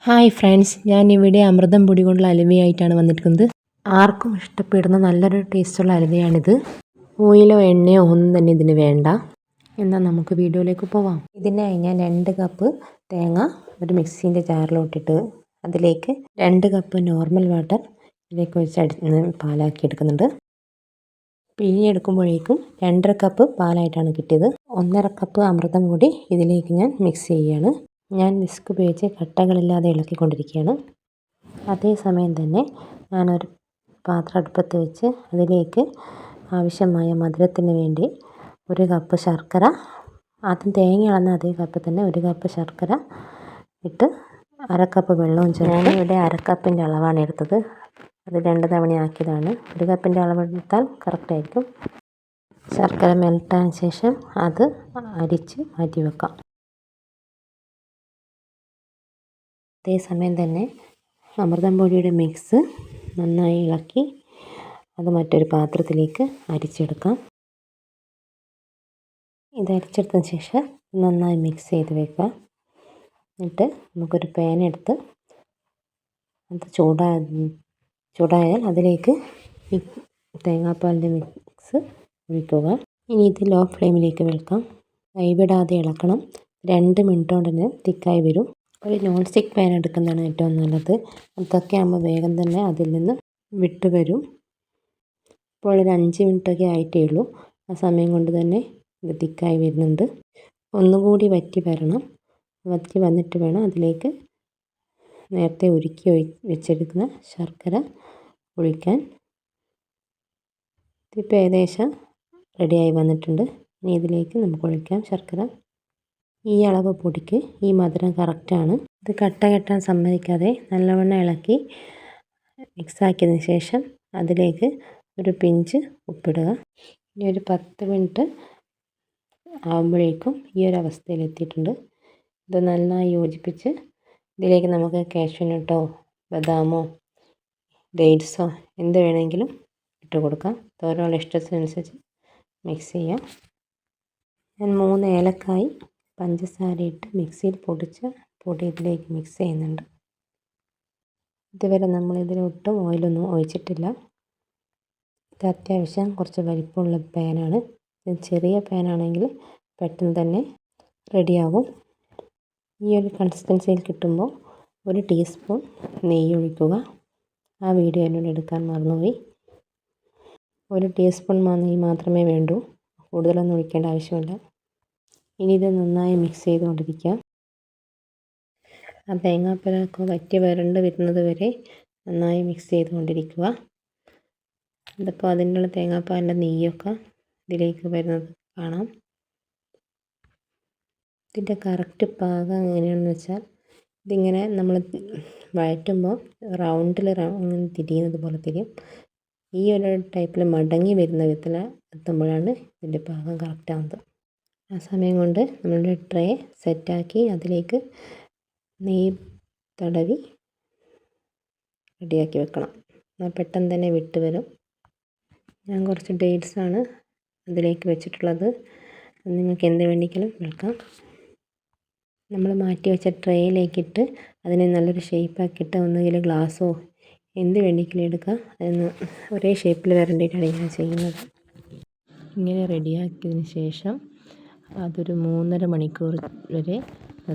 Hi friends, ഞാനിവിടെ അമൃതം പൊടി കൊണ്ടുള്ള അലുവയായിട്ടാണ് വന്നിരിക്കുന്നത്. ആർക്കും ഇഷ്ടപ്പെടുന്ന നല്ലൊരു ടേസ്റ്റുള്ള അലുവയാണിത്. ഓയിലോ എണ്ണയോ ഒന്നും തന്നെ ഇതിന് വേണ്ട. എന്നാൽ നമുക്ക് വീഡിയോയിലേക്ക് പോവാം. ഇതിനായി ഞാൻ 2 കപ്പ് തേങ്ങ ഒരു മിക്സീൻ്റെ ജാറിലോട്ടിട്ട് അതിലേക്ക് 2 കപ്പ് നോർമൽ വാട്ടർ ഇതിലേക്ക് വെച്ച് പാലാക്കി എടുക്കുന്നുണ്ട്. പിഴിഞ്ഞെടുക്കുമ്പോഴേക്കും 2.5 കപ്പ് പാലായിട്ടാണ് കിട്ടിയത്. 1.5 കപ്പ് അമൃതം പൊടി ഇതിലേക്ക് ഞാൻ മിക്സ് ചെയ്യുകയാണ്. ഞാൻ വിസ്ക് ഉപയോഗിച്ച് കട്ടകളില്ലാതെ ഇളക്കിക്കൊണ്ടിരിക്കുകയാണ്. അതേസമയം തന്നെ ഞാനൊരു പാത്രം അടുപ്പത്ത് വെച്ച് അതിലേക്ക് ആവശ്യമായ മധുരത്തിന് വേണ്ടി 1 കപ്പ് ശർക്കര, ആദ്യം തേങ്ങ അളന്ന അതേ കപ്പ് തന്നെ 1 കപ്പ് ശർക്കര ഇട്ട് 1/2 കപ്പ് വെള്ളവും ചേർത്ത്. ഞാനിവിടെ 1/2 കപ്പിൻ്റെ അളവാണ് എടുത്തത്. അത് 2 തവണയാക്കിയതാണ്. 1 കപ്പിൻ്റെ അളവെടുത്താൽ കറക്റ്റായിരിക്കും. ശർക്കര മെൽറ്റായ ശേഷം അത് അരിച്ച് മാറ്റി വെക്കാം. അതേസമയം തന്നെ അമൃതം പൊടിയുടെ മിക്സ് നന്നായി ഇളക്കി അത് മറ്റൊരു പാത്രത്തിലേക്ക് അരിച്ചെടുക്കാം. ഇത് അരിച്ചെടുത്തതിന് ശേഷം നന്നായി മിക്സ് ചെയ്ത് വെക്കാം. എന്നിട്ട് നമുക്കൊരു പാൻ എടുത്ത് അത് ചൂടായാൽ അതിലേക്ക് ഈ തേങ്ങാപ്പാലിൻ്റെ മിക്സ് ഒഴിക്കുക. ഇനി ഇത് ലോ ഫ്ലെയിമിലേക്ക് വെക്കാം. കൈവിടാതെ ഇളക്കണം. 2 മിനിറ്റ് കൊണ്ട് തന്നെ തിക്കായി വരും. ഒരു നോൺ സ്റ്റിക്ക് പാൻ എടുക്കുന്നതാണ് ഏറ്റവും നല്ലത്. അതൊക്കെ ആകുമ്പോൾ വേഗം തന്നെ അതിൽ നിന്ന് വിട്ട് വരും. ഇപ്പോൾ ഒരു 5 മിനിറ്റൊക്കെ ആയിട്ടേ ഉള്ളൂ. ആ സമയം കൊണ്ട് തന്നെ ഇത് തിക്കായി വരുന്നുണ്ട്. ഒന്നുകൂടി വറ്റി വരണം. വറ്റി വന്നിട്ട് വേണം അതിലേക്ക് നേരത്തെ ഉരുക്കി വെച്ചെടുക്കുന്ന ശർക്കര ഒഴിക്കാൻ. ഇതിപ്പോൾ ഏകദേശം റെഡിയായി വന്നിട്ടുണ്ട്. ഇനി ഇതിലേക്ക് നമുക്ക് ഒഴിക്കാം ശർക്കര. ഈ അളവ് പൊടിക്ക് ഈ മധുരം കറക്റ്റാണ്. ഇത് കട്ട കെട്ടാൻ സമ്മതിക്കാതെ നല്ലവണ്ണം ഇളക്കി മിക്സാക്കിയതിന് ശേഷം അതിലേക്ക് ഒരു പിഞ്ച് ഉപ്പിടുക. ഇനി ഒരു 10 മിനിറ്റ് ആകുമ്പോഴേക്കും ഈ ഒരു അവസ്ഥയിലെത്തിയിട്ടുണ്ട്. ഇത് നന്നായി യോജിപ്പിച്ച് ഇതിലേക്ക് നമുക്ക് കാഷ്യൂനട്ടോ ബദാമോ ഡേറ്റ്സോ എന്ത് വേണമെങ്കിലും ഇട്ട് കൊടുക്കാം. ഓരോരുടെ ഇഷ്ടത്തിനനുസരിച്ച് മിക്സ് ചെയ്യാം. ഞാൻ 3 ഏലക്കായി പഞ്ചസാര ഇട്ട് മിക്സിയിൽ പൊടിച്ച പൊടി ഇതിലേക്ക് മിക്സ് ചെയ്യുന്നുണ്ട്. ഇതുവരെ നമ്മളിതിലൊട്ടും ഓയിലൊന്നും ഒഴിച്ചിട്ടില്ല. ഇത് അത്യാവശ്യം കുറച്ച് വലിപ്പമുള്ള പാനാണ്. ഇത് ചെറിയ പാനാണെങ്കിൽ പെട്ടെന്ന് തന്നെ റെഡിയാകും. ഈ ഒരു കൺസിസ്റ്റൻസിയിൽ കിട്ടുമ്പോൾ 1 ടീസ്പൂൺ നെയ്യ് ഒഴിക്കുക. ആ വീഡിയോ എന്നോട് എടുക്കാൻ മറന്നുപോയി. 1 ടീസ്പൂൺ നെയ്യ് മാത്രമേ വേണ്ടൂ. കൂടുതലൊന്നും ഒഴിക്കേണ്ട ആവശ്യമില്ല. ഇനി ഇത് നന്നായി മിക്സ് ചെയ്തുകൊണ്ടിരിക്കുക. ആ തേങ്ങാപ്പാലൊക്കെ വറ്റി വരണ്ട് വരുന്നത് വരെ നന്നായി മിക്സ് ചെയ്തുകൊണ്ടിരിക്കുക. ഇതിപ്പോൾ അതിനുള്ള തേങ്ങാപ്പാലിൻ്റെ നെയ്യൊക്കെ ഇതിലേക്ക് വരുന്നത് കാണാം. ഇതിൻ്റെ കറക്റ്റ് പാകം എങ്ങനെയാണെന്ന് വെച്ചാൽ ഇതിങ്ങനെ നമ്മൾ വഴറ്റുമ്പോൾ റൗണ്ടിൽ ഇങ്ങനെ തിരിയുന്നത് പോലെ തിരിയും. ഈ ഒരു ടൈപ്പിൽ മടങ്ങി വരുന്ന വിധത്തിൽ എത്തുമ്പോഴാണ് ഇതിൻ്റെ പാകം കറക്റ്റാകുന്നത്. ആ സമയം കൊണ്ട് നമ്മളുടെ ട്രേ സെറ്റാക്കി അതിലേക്ക് നെയ്യ് തടവി റെഡിയാക്കി വെക്കണം. എന്നാൽ പെട്ടെന്ന് തന്നെ വിട്ട് വരും. ഞാൻ കുറച്ച് ഡേറ്റ്സാണ് അതിലേക്ക് വെച്ചിട്ടുള്ളത്. നിങ്ങൾക്ക് എന്ത് വേണമെങ്കിലും വെക്കാം. നമ്മൾ മാറ്റി വെച്ച ട്രേയിലേക്കിട്ട് അതിനെ നല്ലൊരു ഷേപ്പാക്കിയിട്ട് ഒന്നുകിൽ ഗ്ലാസ്സോ എന്ത് വേണമെങ്കിലും എടുക്കാം. അതിന് ഒരേ ഷേപ്പിൽ വരേണ്ടിയിട്ടാണ് ഞാൻ ചെയ്യുന്നത്. ഇങ്ങനെ റെഡിയാക്കിയതിന് ശേഷം അതൊരു 3.5 മണിക്കൂർ വരെ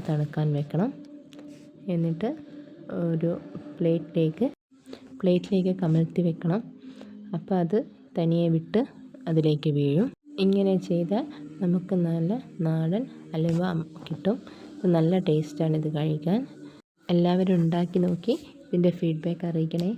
തണുക്കാൻ വെക്കണം. എന്നിട്ട് ഒരു പ്ലേറ്റിലേക്ക് കമഴ്ത്തി വെക്കണം. അപ്പോൾ അത് തനിയെ വിട്ട് അതിലേക്ക് വീഴും. ഇങ്ങനെ ചെയ്താൽ നമുക്ക് നല്ല നാടൻ അലുവ കിട്ടും. നല്ല ടേസ്റ്റാണ് ഇത് കഴിക്കാൻ. എല്ലാവരും ഉണ്ടാക്കി നോക്കി ഇതിൻ്റെ ഫീഡ്ബാക്ക് അറിയിക്കണേ.